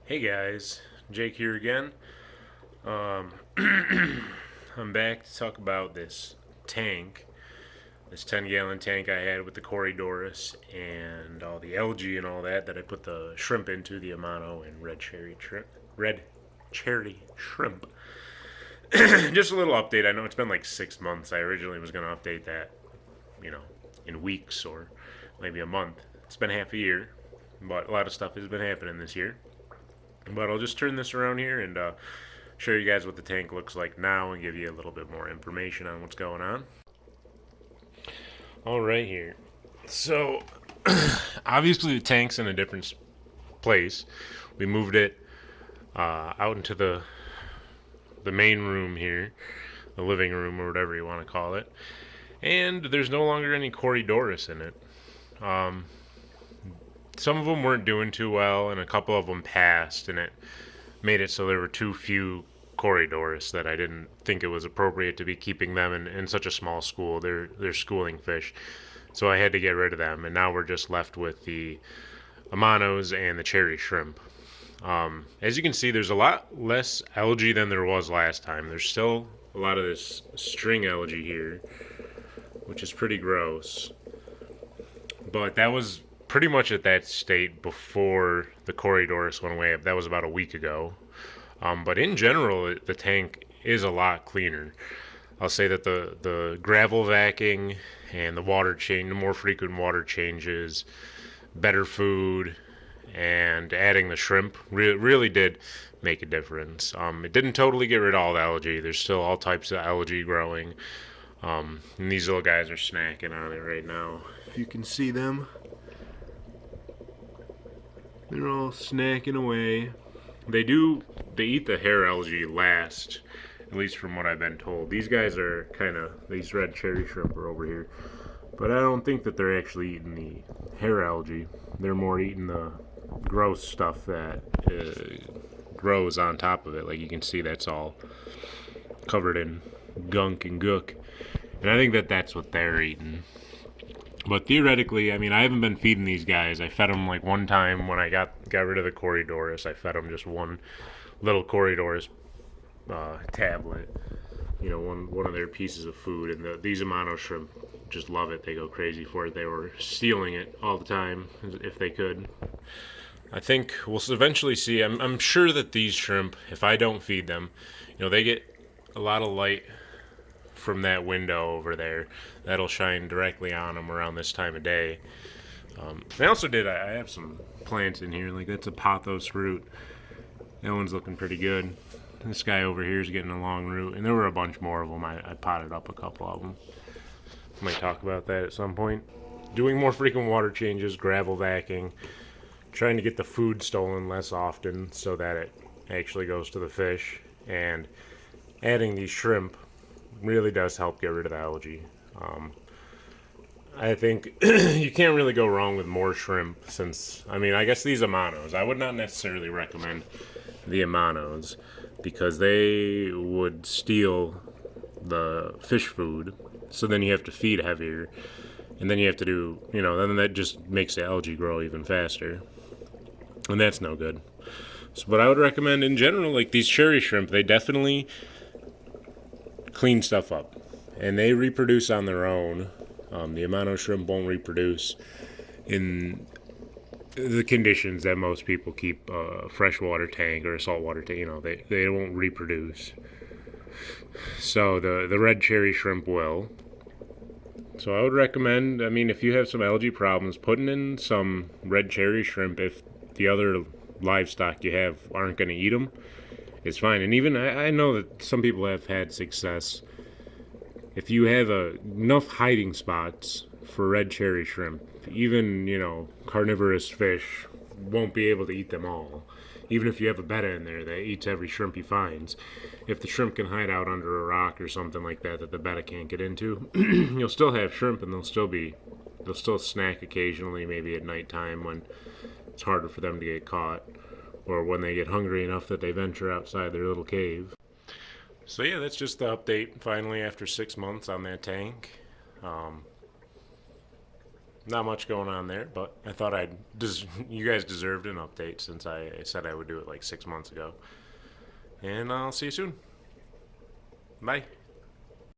Hey guys, Jake here again. Um, I'm back to talk about this tank, this 10-gallon tank I had with the Corydorus and all the algae and all that I put the shrimp into, the Amano and red cherry shrimp. Just a little update. I know it's been like 6 months. I originally was going to update that, you know, in weeks or maybe a month. It's been half a year, but a lot of stuff has been happening this year. But I'll just turn this around here and show you guys what the tank looks like now and give you a little bit more information on what's going on. All right, here. So, obviously, the tank's in a different place. We moved it out into the main room here, the living room or whatever you want to call it. And there's no longer any Corydorus in it. Some of them weren't doing too well, and a couple of them passed, and it made it so there were too few Corydorus that I didn't think it was appropriate to be keeping them in such a small school. They're schooling fish, so I had to get rid of them, and now we're just left with the Amanos and the cherry shrimp. As you can see, there's a lot less algae than there was last time. There's still a lot of this string algae here, which is pretty gross, but that was pretty much at that state before the Corydorus went away. That was about a week ago. But in general, the tank is a lot cleaner. I'll say that the gravel vacuuming and the more frequent water changes, better food, and adding the shrimp really did make a difference. It didn't totally get rid of all the algae. There's still all types of algae growing. And these little guys are snacking on it right now. If you can see them, they're all snacking away. They eat the hair algae last, at least from what I've been told. These guys are these red cherry shrimp are over here. But I don't think that they're actually eating the hair algae. They're more eating the gross stuff that grows on top of it. Like you can see, that's all covered in gunk and gook. And I think that that's what they're eating. But theoretically, I mean, I haven't been feeding these guys. I fed them like one time when I got rid of the Corydorus. I fed them just one little Corydorus tablet. You know, one of their pieces of food. And these Amano shrimp just love it. They go crazy for it. They were stealing it all the time if they could. I think we'll eventually see. I'm sure that these shrimp, if I don't feed them, you know, they get a lot of light from that window over there. That'll shine directly on them around this time of day. I have some plants in here. Like that's a pothos root. That one's looking pretty good. This guy over here is getting a long root, and there were a bunch more of them. I potted up a couple of them. Might talk about that at some point. Doing more frequent water changes, gravel vacuuming, trying to get the food stolen less often so that it actually goes to the fish, and adding these shrimp really does help get rid of the algae. I think you can't really go wrong with more shrimp since, I mean, I guess these Amanos, I would not necessarily recommend the Amanos because they would steal the fish food. So then you have to feed heavier. And then you have to do, you know, then that just makes the algae grow even faster. And that's no good. So, but I would recommend in general, like these cherry shrimp, they definitely clean stuff up, and they reproduce on their own. The Amano shrimp won't reproduce in the conditions that most people keep a freshwater tank or a saltwater tank. You know, they won't reproduce. So the red cherry shrimp will. So I would recommend, I mean, if you have some algae problems, putting in some red cherry shrimp if the other livestock you have aren't going to eat them is fine. And even I know that some people have had success. If you have enough hiding spots for red cherry shrimp, even, you know, carnivorous fish won't be able to eat them all. Even if you have a betta in there that eats every shrimp he finds, if the shrimp can hide out under a rock or something like that the betta can't get into, you'll still have shrimp, and they'll still snack occasionally, maybe at nighttime when it's harder for them to get caught, or when they get hungry enough that they venture outside their little cave. So yeah, that's just the update finally after 6 months on that tank. not much going on there, but I thought you guys deserved an update since I said I would do it like 6 months ago. And I'll see you soon. Bye.